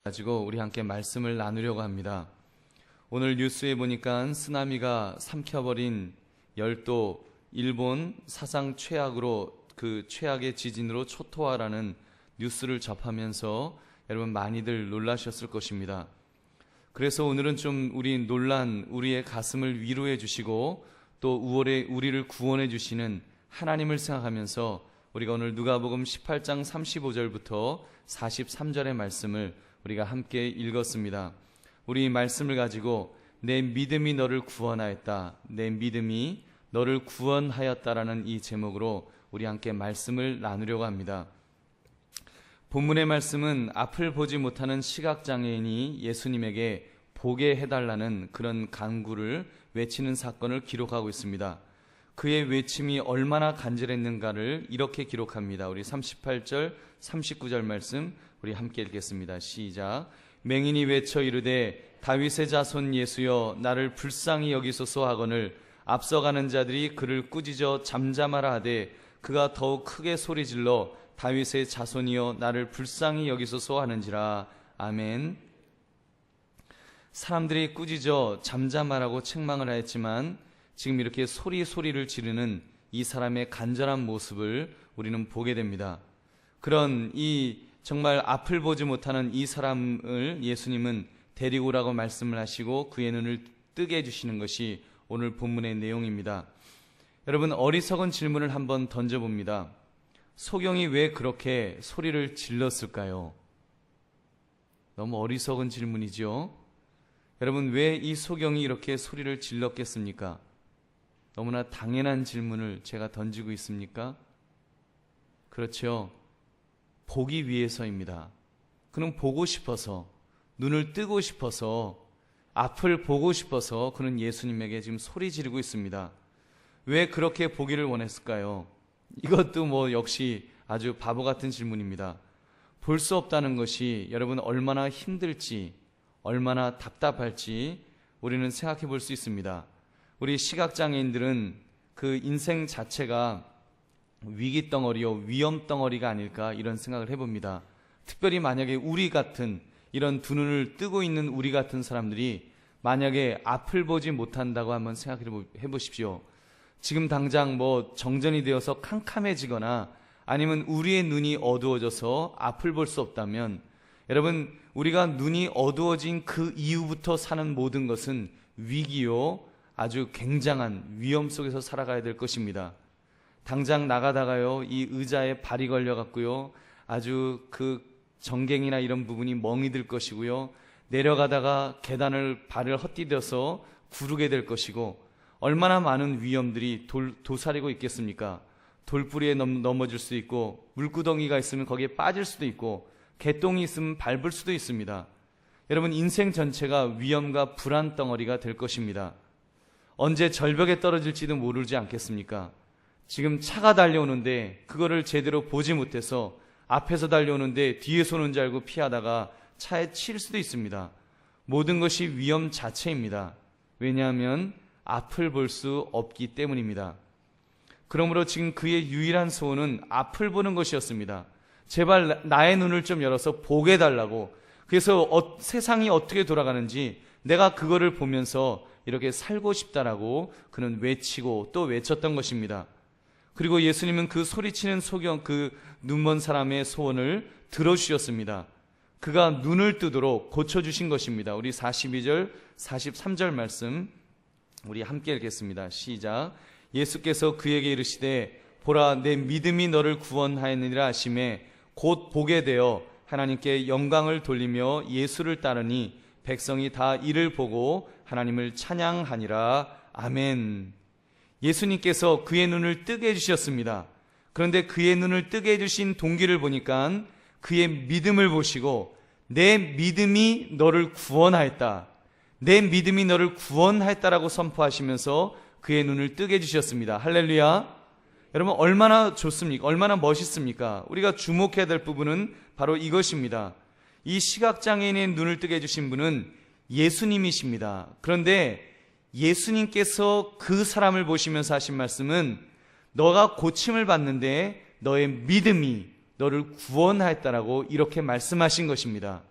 가지고 우리 함께 말씀을 나누려고 합니다. 오늘 뉴스에 보니까 쓰나미가 삼켜버린 열도 일본 사상 최악으로 그 최악의 지진으로 초토화라는 뉴스를 접하면서 여러분 많이들 놀라셨을 것입니다. 그래서 오늘은 좀 우리의 가슴을 위로해 주시고 또 우리를 구원해 주시는 하나님을 생각하면서 우리가 오늘 누가복음 18장 35절부터 43절의 말씀을 우리가 함께 읽었습니다. 우리 이 말씀을 가지고 내 믿음이 너를 구원하였다, 내 믿음이 너를 구원하였다라는 이 제목으로 우리 함께 말씀을 나누려고 합니다. 본문의 말씀은 앞을 보지 못하는 시각장애인이 예수님에게 보게 해달라는 그런 간구를 외치는 사건을 기록하고 있습니다. 그의 외침이 얼마나 간절했는가를 이렇게 기록합니다. 우리 38절, 39절 말씀 우리 함께 읽겠습니다. 시작. 맹인이 외쳐 이르되 다윗의 자손 예수여 나를 불쌍히 여기소서 하거늘 앞서가는 자들이 그를 꾸짖어 잠잠하라 하되 그가 더욱 크게 소리질러 다윗의 자손이여 나를 불쌍히 여기소서 하는지라. 아멘. 사람들이 꾸짖어 잠잠하라고 책망을 하였지만 지금 이렇게 소리를 지르는 이 사람의 간절한 모습을 우리는 보게 됩니다. 그런 이 정말 앞을 보지 못하는 이 사람을 예수님은 데리고 오라고 말씀을 하시고 그의 눈을 뜨게 해주시는 것이 오늘 본문의 내용입니다. 여러분, 어리석은 질문을 한번 던져봅니다. 소경이 왜 그렇게 소리를 질렀을까요? 너무 어리석은 질문이죠. 여러분, 왜 이 소경이 이렇게 소리를 질렀겠습니까? 너무나 당연한 질문을 제가 던지고 있습니까? 그렇죠. 보기 위해서입니다. 그는 보고 싶어서, 눈을 뜨고 싶어서, 앞을 보고 싶어서 그는 예수님에게 지금 소리 지르고 있습니다. 왜 그렇게 보기를 원했을까요? 이것도 역시 아주 바보 같은 질문입니다. 볼 수 없다는 것이 여러분 얼마나 힘들지, 얼마나 답답할지 우리는 생각해 볼 수 있습니다. 우리 시각장애인들은 그 인생 자체가 위기덩어리요, 위험덩어리가 아닐까 이런 생각을 해봅니다. 특별히 만약에 우리 같은 이런 두 눈을 뜨고 있는 우리 같은 사람들이 만약에 앞을 보지 못한다고 한번 생각해 보십시오. 지금 당장 정전이 되어서 캄캄해지거나 아니면 우리의 눈이 어두워져서 앞을 볼 수 없다면 여러분, 우리가 눈이 어두워진 그 이후부터 사는 모든 것은 위기요, 아주 굉장한 위험 속에서 살아가야 될 것입니다. 당장 나가다가요, 이 의자에 발이 걸려갖고요, 아주 그 정갱이나 이런 부분이 멍이 들 것이고요, 내려가다가 계단을 발을 헛디뎌서 구르게 될 것이고, 얼마나 많은 위험들이 도사리고 있겠습니까? 돌뿌리에 넘어질 수도 있고, 물구덩이가 있으면 거기에 빠질 수도 있고, 개똥이 있으면 밟을 수도 있습니다. 여러분, 인생 전체가 위험과 불안 덩어리가 될 것입니다. 언제 절벽에 떨어질지도 모르지 않겠습니까? 지금 차가 달려오는데 그거를 제대로 보지 못해서 앞에서 달려오는데 뒤에서 오는 줄 알고 피하다가 차에 칠 수도 있습니다. 모든 것이 위험 자체입니다. 왜냐하면 앞을 볼 수 없기 때문입니다. 그러므로 지금 그의 유일한 소원은 앞을 보는 것이었습니다. 제발 나의 눈을 좀 열어서 보게 해달라고. 그래서 세상이 어떻게 돌아가는지 내가 그거를 보면서 이렇게 살고 싶다라고 그는 외치고 또 외쳤던 것입니다. 그리고 예수님은 그 소리치는 소경, 그 눈먼 사람의 소원을 들어주셨습니다. 그가 눈을 뜨도록 고쳐주신 것입니다. 우리 42절, 43절 말씀 우리 함께 읽겠습니다. 시작. 예수께서 그에게 이르시되 보라, 내 믿음이 너를 구원하였느니라 하시매 곧 보게 되어 하나님께 영광을 돌리며 예수를 따르니 백성이 다 이를 보고 하나님을 찬양하니라. 아멘. 예수님께서 그의 눈을 뜨게 해주셨습니다. 그런데 그의 눈을 뜨게 해주신 동기를 보니까 그의 믿음을 보시고 내 믿음이 너를 구원하였다, 내 믿음이 너를 구원하였다라고 선포하시면서 그의 눈을 뜨게 해주셨습니다. 할렐루야. 여러분, 얼마나 좋습니까? 얼마나 멋있습니까? 우리가 주목해야 될 부분은 바로 이것입니다. 이 시각장애인의 눈을 뜨게 해주신 분은 예수님이십니다. 그런데 예수님께서 그 사람을 보시면서 하신 말씀은 너가 고침을 받는데 너의 믿음이 너를 구원하였다라고 이렇게 말씀하신 것입니다.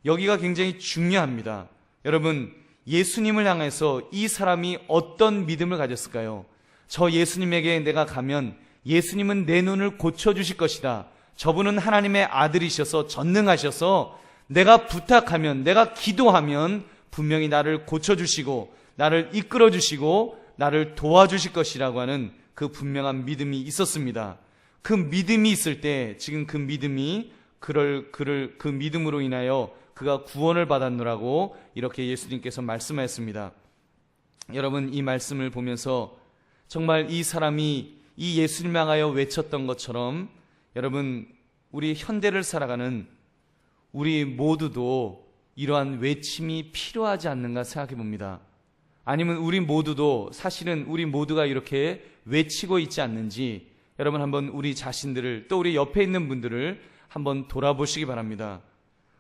여기가 굉장히 중요합니다. 여러분, 예수님을 향해서 이 사람이 어떤 믿음을 가졌을까요? 저 예수님에게 내가 가면 예수님은 내 눈을 고쳐주실 것이다. 저분은 하나님의 아들이셔서 전능하셔서 내가 부탁하면, 내가 기도하면 분명히 나를 고쳐주시고 나를 이끌어주시고 나를 도와주실 것이라고 하는 그 분명한 믿음이 있었습니다. 그 믿음이 있을 때 지금 그 믿음이 그 믿음으로 인하여 그가 구원을 받았노라고 이렇게 예수님께서 말씀하셨습니다. 여러분, 이 말씀을 보면서 정말 이 사람이 이 예수님 향하여 외쳤던 것처럼 여러분, 우리 현대를 살아가는 우리 모두도 이러한 외침이 필요하지 않는가 생각해 봅니다. 아니면 우리 모두도 사실은 우리 모두가 이렇게 외치고 있지 않는지 여러분 한번 우리 자신들을 또 우리 옆에 있는 분들을 한번 돌아보시기 바랍니다.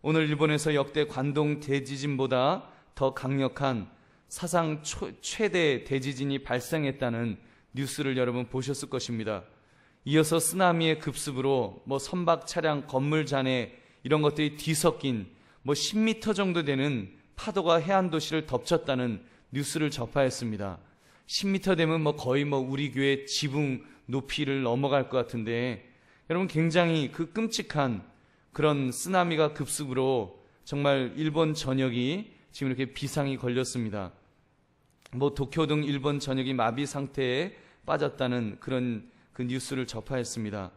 오늘 일본에서 역대 관동 대지진보다 더 강력한 사상 최대 대지진이 발생했다는 뉴스를 여러분 보셨을 것입니다. 이어서 쓰나미의 급습으로 선박 차량, 건물 잔해 이런 것들이 뒤섞인 10m 정도 되는 파도가 해안 도시를 덮쳤다는 뉴스를 접하였습니다. 10m 되면 거의 우리 교회 지붕 높이를 넘어갈 것 같은데 여러분, 굉장히 그 끔찍한 그런 쓰나미가 급습으로 정말 일본 전역이 지금 이렇게 비상이 걸렸습니다. 도쿄 등 일본 전역이 마비 상태에 빠졌다는 그런 그 뉴스를 접하였습니다.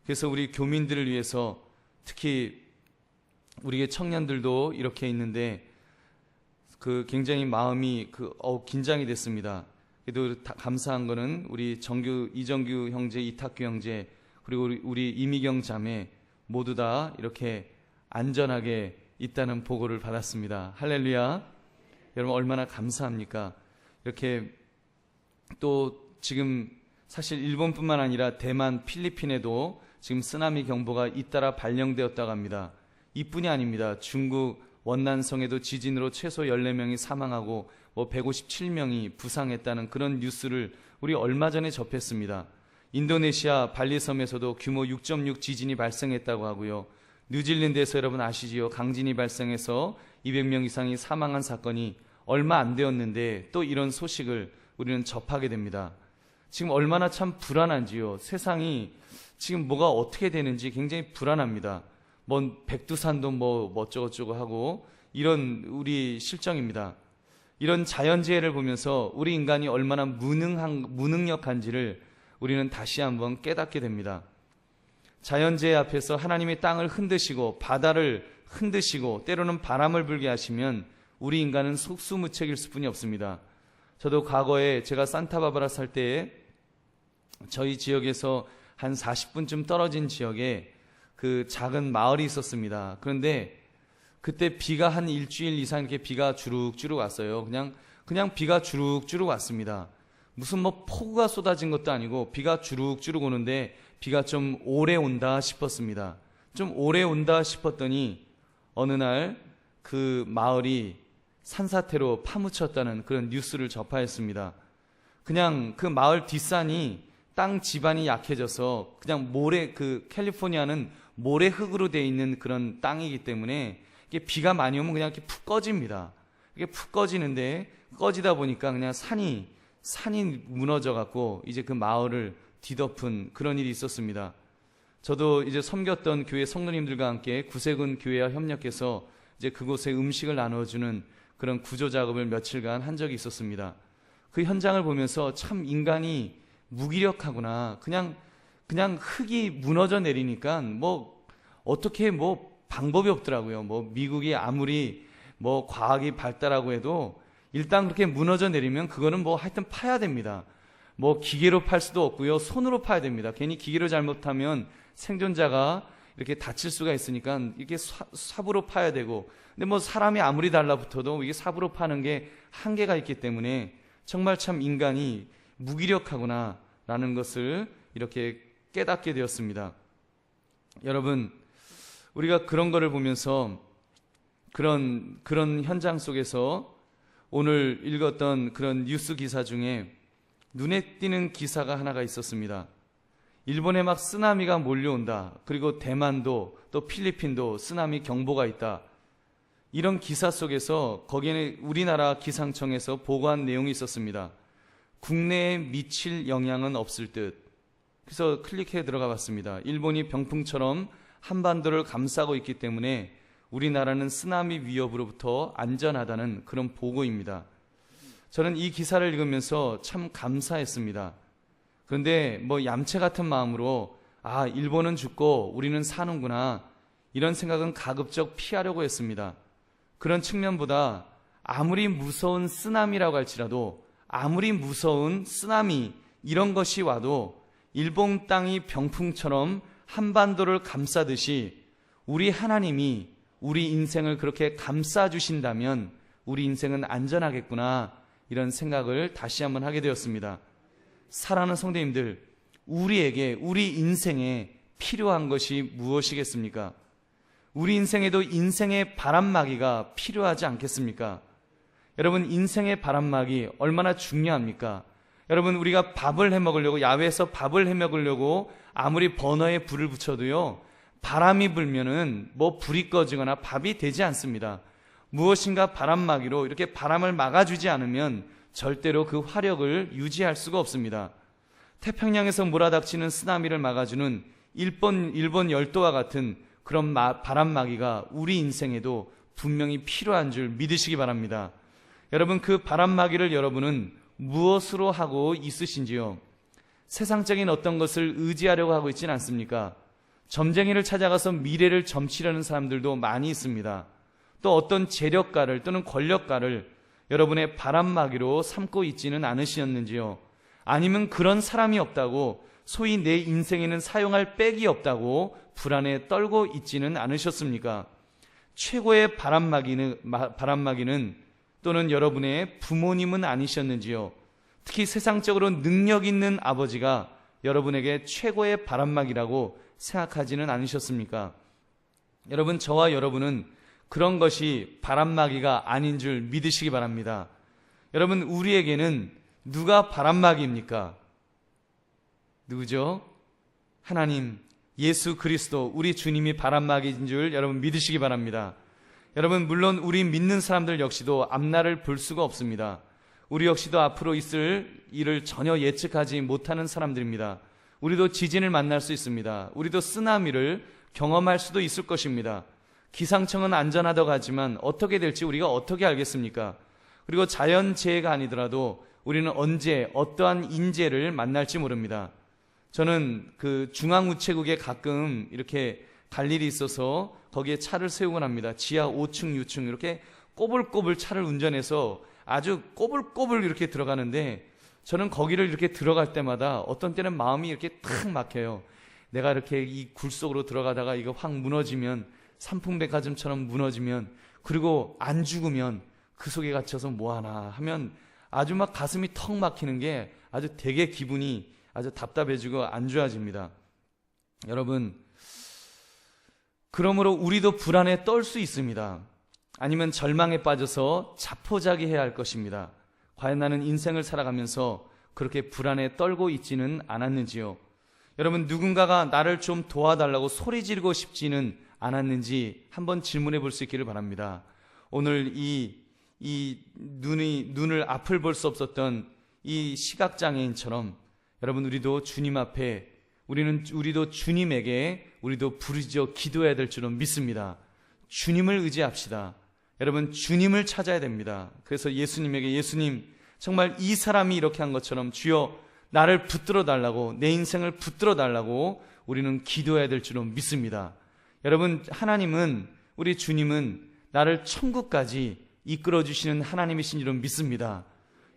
그래서 우리 교민들을 위해서 특히 우리의 청년들도 이렇게 있는데 굉장히 마음이 긴장이 됐습니다. 그래도 감사한 거는 우리 이정규 형제, 이탁규 형제, 그리고 우리 이미경 자매 모두 다 이렇게 안전하게 있다는 보고를 받았습니다. 할렐루야. 여러분, 얼마나 감사합니까? 이렇게 또 지금 사실 일본뿐만 아니라 대만, 필리핀에도 지금 쓰나미 경보가 잇따라 발령되었다고 합니다. 이뿐이 아닙니다. 중국 원난성에도 지진으로 최소 14명이 사망하고 157명이 부상했다는 그런 뉴스를 우리 얼마 전에 접했습니다. 인도네시아 발리섬에서도 규모 6.6 지진이 발생했다고 하고요. 뉴질랜드에서 여러분 아시지요? 강진이 발생해서 200명 이상이 사망한 사건이 얼마 안 되었는데 또 이런 소식을 우리는 접하게 됩니다. 지금 얼마나 참 불안한지요. 세상이 지금 뭐가 어떻게 되는지 굉장히 불안합니다. 백두산도 어쩌고저쩌고 하고 이런 우리 실정입니다. 이런 자연재해를 보면서 우리 인간이 얼마나 무능력한지를 우리는 다시 한번 깨닫게 됩니다. 자연재해 앞에서 하나님이 땅을 흔드시고 바다를 흔드시고 때로는 바람을 불게 하시면 우리 인간은 속수무책일 수뿐이 없습니다. 저도 과거에 제가 산타바바라 살 때에 저희 지역에서 한 40분쯤 떨어진 지역에 그 작은 마을이 있었습니다. 그런데 그때 비가 한 일주일 이상 이렇게 비가 주룩주룩 왔어요. 그냥 비가 주룩주룩 왔습니다. 무슨 폭우가 쏟아진 것도 아니고 비가 주룩주룩 오는데 비가 좀 오래 온다 싶었습니다. 좀 오래 온다 싶었더니 어느 날 그 마을이 산사태로 파묻혔다는 그런 뉴스를 접하였습니다. 그냥 그 마을 뒷산이 땅 지반이 약해져서 그냥 캘리포니아는 모래흙으로 되어 있는 그런 땅이기 때문에 이게 비가 많이 오면 그냥 이렇게 푹 꺼집니다. 이게 푹 꺼지는데 꺼지다 보니까 그냥 산이 무너져 갖고 이제 그 마을을 뒤덮은 그런 일이 있었습니다. 저도 이제 섬겼던 교회 성도님들과 함께 구세군 교회와 협력해서 이제 그곳에 음식을 나눠주는 그런 구조 작업을 며칠간 한 적이 있었습니다. 그 현장을 보면서 참 인간이 무기력하구나. 그냥 흙이 무너져 내리니까 어떻게 방법이 없더라고요. 미국이 아무리 과학이 발달하고 해도 일단 그렇게 무너져 내리면 그거는 하여튼 파야 됩니다. 기계로 팔 수도 없고요. 손으로 파야 됩니다. 괜히 기계로 잘못하면 생존자가 이렇게 다칠 수가 있으니까 이게 삽으로 파야 되고, 근데 사람이 아무리 달라붙어도 이게 삽으로 파는 게 한계가 있기 때문에 정말 참 인간이 무기력하구나 라는 것을 이렇게 깨닫게 되었습니다. 여러분, 우리가 그런 거를 보면서 그런 현장 속에서 오늘 읽었던 그런 뉴스 기사 중에 눈에 띄는 기사가 하나가 있었습니다. 일본에 막 쓰나미가 몰려온다. 그리고 대만도 또 필리핀도 쓰나미 경보가 있다. 이런 기사 속에서 거기에는 우리나라 기상청에서 보고한 내용이 있었습니다. 국내에 미칠 영향은 없을 듯. 그래서 클릭해 들어가 봤습니다. 일본이 병풍처럼 한반도를 감싸고 있기 때문에 우리나라는 쓰나미 위협으로부터 안전하다는 그런 보고입니다. 저는 이 기사를 읽으면서 참 감사했습니다. 그런데 얌체 같은 마음으로 일본은 죽고 우리는 사는구나, 이런 생각은 가급적 피하려고 했습니다. 그런 측면보다 아무리 무서운 쓰나미라고 할지라도, 아무리 무서운 쓰나미 이런 것이 와도 일본 땅이 병풍처럼 한반도를 감싸듯이 우리 하나님이 우리 인생을 그렇게 감싸주신다면 우리 인생은 안전하겠구나, 이런 생각을 다시 한번 하게 되었습니다. 사랑하는 성도님들, 우리에게, 우리 인생에 필요한 것이 무엇이겠습니까? 우리 인생에도 인생의 바람막이가 필요하지 않겠습니까? 여러분, 인생의 바람막이 얼마나 중요합니까? 여러분, 우리가 밥을 해먹으려고, 야외에서 밥을 해먹으려고 아무리 버너에 불을 붙여도요, 바람이 불면은 불이 꺼지거나 밥이 되지 않습니다. 무엇인가 바람막이로 이렇게 바람을 막아주지 않으면 절대로 그 화력을 유지할 수가 없습니다. 태평양에서 몰아닥치는 쓰나미를 막아주는 일본 열도와 같은 그런 바람막이가 우리 인생에도 분명히 필요한 줄 믿으시기 바랍니다. 여러분, 그 바람막이를 여러분은 무엇으로 하고 있으신지요? 세상적인 어떤 것을 의지하려고 하고 있지는 않습니까? 점쟁이를 찾아가서 미래를 점치려는 사람들도 많이 있습니다. 또 어떤 재력가를 또는 권력가를 여러분의 바람막이로 삼고 있지는 않으셨는지요? 아니면 그런 사람이 없다고, 소위 내 인생에는 사용할 백이 없다고 불안에 떨고 있지는 않으셨습니까? 최고의 바람막이는 또는 여러분의 부모님은 아니셨는지요? 특히 세상적으로 능력 있는 아버지가 여러분에게 최고의 바람막이라고 생각하지는 않으셨습니까? 여러분, 저와 여러분은 그런 것이 바람막이가 아닌 줄 믿으시기 바랍니다. 여러분, 우리에게는 누가 바람막이입니까? 누구죠? 하나님, 예수 그리스도, 우리 주님이 바람막이인 줄 여러분 믿으시기 바랍니다. 여러분, 물론 우리 믿는 사람들 역시도 앞날을 볼 수가 없습니다. 우리 역시도 앞으로 있을 일을 전혀 예측하지 못하는 사람들입니다. 우리도 지진을 만날 수 있습니다. 우리도 쓰나미를 경험할 수도 있을 것입니다. 기상청은 안전하다고 하지만 어떻게 될지 우리가 어떻게 알겠습니까? 그리고 자연재해가 아니더라도 우리는 언제 어떠한 인재를 만날지 모릅니다. 저는 그 중앙우체국에 가끔 이렇게 갈 일이 있어서 거기에 차를 세우곤 합니다. 지하 5층, 6층 이렇게 꼬불꼬불 차를 운전해서 아주 꼬불꼬불 이렇게 들어가는데, 저는 거기를 이렇게 들어갈 때마다 어떤 때는 마음이 이렇게 탁 막혀요. 내가 이렇게 이 굴 속으로 들어가다가 이거 확 무너지면, 삼풍백화점처럼 무너지면, 그리고 안 죽으면 그 속에 갇혀서 뭐하나 하면 아주 막 가슴이 턱 막히는 게 아주 되게 기분이 아주 답답해지고 안 좋아집니다. 여러분, 그러므로 우리도 불안에 떨 수 있습니다. 아니면 절망에 빠져서 자포자기해야 할 것입니다. 과연 나는 인생을 살아가면서 그렇게 불안에 떨고 있지는 않았는지요? 여러분, 누군가가 나를 좀 도와달라고 소리 지르고 싶지는 않았는지 한번 질문해 볼 수 있기를 바랍니다. 오늘 이 눈을 앞을 볼 수 없었던 이 시각장애인처럼 여러분, 우리도 주님 앞에 우리도 주님에게 우리도 부르짖어 기도해야 될 줄은 믿습니다. 주님을 의지합시다. 여러분, 주님을 찾아야 됩니다. 그래서 예수님에게, 예수님, 정말 이 사람이 이렇게 한 것처럼 주여 나를 붙들어 달라고, 내 인생을 붙들어 달라고 우리는 기도해야 될 줄은 믿습니다. 여러분, 하나님은, 우리 주님은 나를 천국까지 이끌어 주시는 하나님이신 줄은 믿습니다.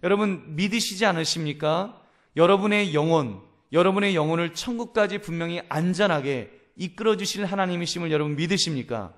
여러분, 믿으시지 않으십니까? 여러분의 영혼을 천국까지 분명히 안전하게 이끌어 주실 하나님이심을 여러분 믿으십니까?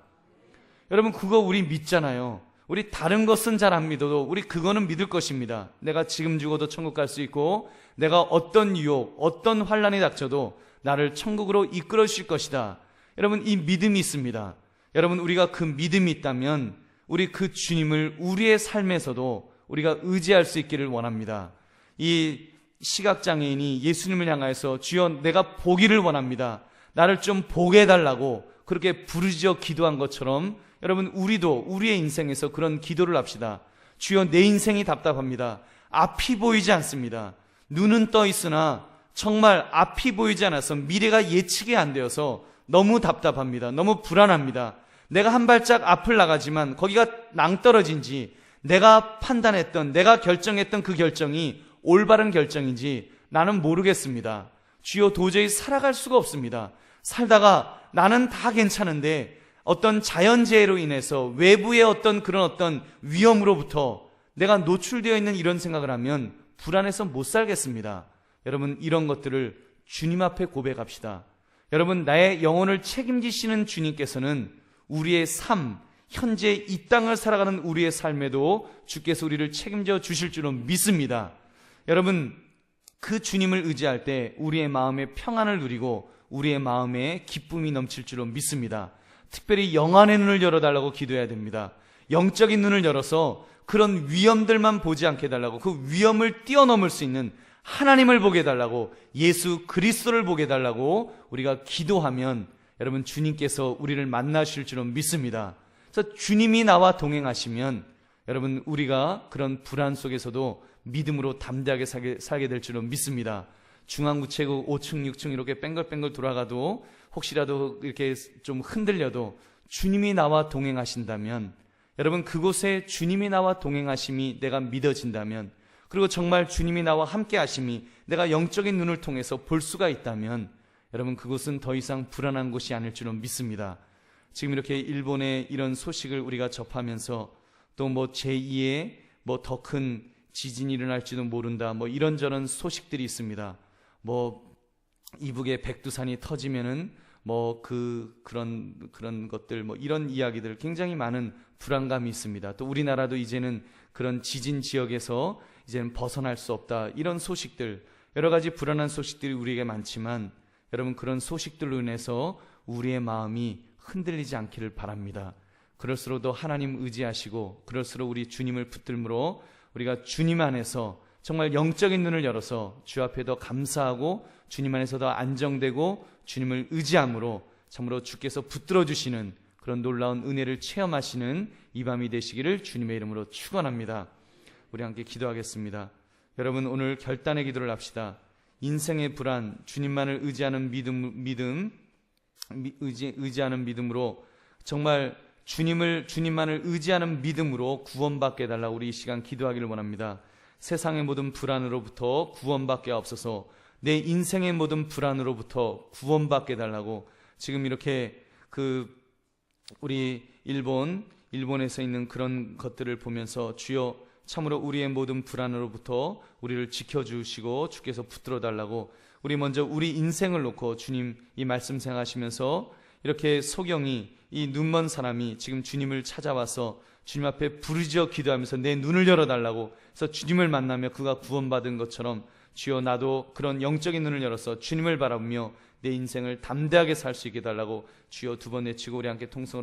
여러분, 그거 우리 믿잖아요. 우리 다른 것은 잘 안 믿어도 우리 그거는 믿을 것입니다. 내가 지금 죽어도 천국 갈 수 있고, 내가 어떤 유혹, 어떤 환난이 닥쳐도 나를 천국으로 이끌어 주실 것이다. 여러분, 이 믿음이 있습니다. 여러분, 우리가 그 믿음이 있다면 우리 그 주님을 우리의 삶에서도 우리가 의지할 수 있기를 원합니다. 이 시각장애인이 예수님을 향하여서 주여 내가 보기를 원합니다. 나를 좀 보게 해달라고 그렇게 부르짖어 기도한 것처럼 여러분, 우리도 우리의 인생에서 그런 기도를 합시다. 주여, 내 인생이 답답합니다. 앞이 보이지 않습니다. 눈은 떠 있으나 정말 앞이 보이지 않아서 미래가 예측이 안 되어서 너무 답답합니다. 너무 불안합니다. 내가 한 발짝 앞을 나가지만 거기가 낭떠러진지, 내가 판단했던, 내가 결정했던 그 결정이 올바른 결정인지 나는 모르겠습니다. 주여, 도저히 살아갈 수가 없습니다. 살다가 나는 다 괜찮은데 어떤 자연재해로 인해서 외부의 어떤 위험으로부터 내가 노출되어 있는 이런 생각을 하면 불안해서 못 살겠습니다. 여러분, 이런 것들을 주님 앞에 고백합시다. 여러분, 나의 영혼을 책임지시는 주님께서는 우리의 삶, 현재 이 땅을 살아가는 우리의 삶에도 주께서 우리를 책임져 주실 줄로 믿습니다. 여러분, 그 주님을 의지할 때 우리의 마음에 평안을 누리고 우리의 마음에 기쁨이 넘칠 줄로 믿습니다. 특별히 영안의 눈을 열어달라고 기도해야 됩니다. 영적인 눈을 열어서 그런 위험들만 보지 않게 해달라고, 그 위험을 뛰어넘을 수 있는 하나님을 보게 해달라고, 예수 그리스도를 보게 해달라고 우리가 기도하면 여러분, 주님께서 우리를 만나실 줄로 믿습니다. 그래서 주님이 나와 동행하시면 여러분, 우리가 그런 불안 속에서도 믿음으로 담대하게 살게 될 줄로 믿습니다. 중앙우체국 5층 6층 이렇게 뺑글뺑글 돌아가도 혹시라도 이렇게 좀 흔들려도 주님이 나와 동행하신다면, 여러분, 그곳에 주님이 나와 동행하심이 내가 믿어진다면, 그리고 정말 주님이 나와 함께 하심이 내가 영적인 눈을 통해서 볼 수가 있다면 여러분, 그곳은 더 이상 불안한 곳이 아닐 줄은 믿습니다. 지금 이렇게 일본의 이런 소식을 우리가 접하면서 또 뭐 제2의 뭐 더 큰 지진이 일어날지도 모른다, 뭐 이런저런 소식들이 있습니다. 뭐 이북의 백두산이 터지면은 뭐 그런 것들, 뭐 이런 이야기들, 굉장히 많은 불안감이 있습니다. 또 우리나라도 이제는 그런 지진 지역에서 이제는 벗어날 수 없다, 이런 소식들, 여러 가지 불안한 소식들이 우리에게 많지만 여러분, 그런 소식들로 인해서 우리의 마음이 흔들리지 않기를 바랍니다. 그럴수록 더 하나님 의지하시고, 그럴수록 우리 주님을 붙들므로 우리가 주님 안에서 정말 영적인 눈을 열어서 주 앞에 더 감사하고 주님 안에서 더 안정되고 주님을 의지함으로 참으로 주께서 붙들어 주시는 그런 놀라운 은혜를 체험하시는 이 밤이 되시기를 주님의 이름으로 축원합니다. 우리 함께 기도하겠습니다. 여러분, 오늘 결단의 기도를 합시다. 인생의 불안, 주님만을 의지하는 의지하는 믿음으로, 정말 주님만을 의지하는 믿음으로 구원받게 해달라고 우리 이 시간 기도하기를 원합니다. 세상의 모든 불안으로부터 구원받게 하옵소서. 내 인생의 모든 불안으로부터 구원받게 해달라고 지금 이렇게 우리 일본에서 있는 그런 것들을 보면서 주여, 참으로 우리의 모든 불안으로부터 우리를 지켜주시고 주께서 붙들어 달라고, 우리 먼저 우리 인생을 놓고 주님 이 말씀 생각하시면서 이렇게 소경이, 이 눈먼 사람이 지금 주님을 찾아와서 주님 앞에 부르짖어 기도하면서 내 눈을 열어달라고 해서 주님을 만나며 그가 구원받은 것처럼 주여, 나도 그런 영적인 눈을 열어서 주님을 바라보며 내 인생을 담대하게 살 수 있게 해달라고 주여 두 번 외치고 우리 함께 통성으로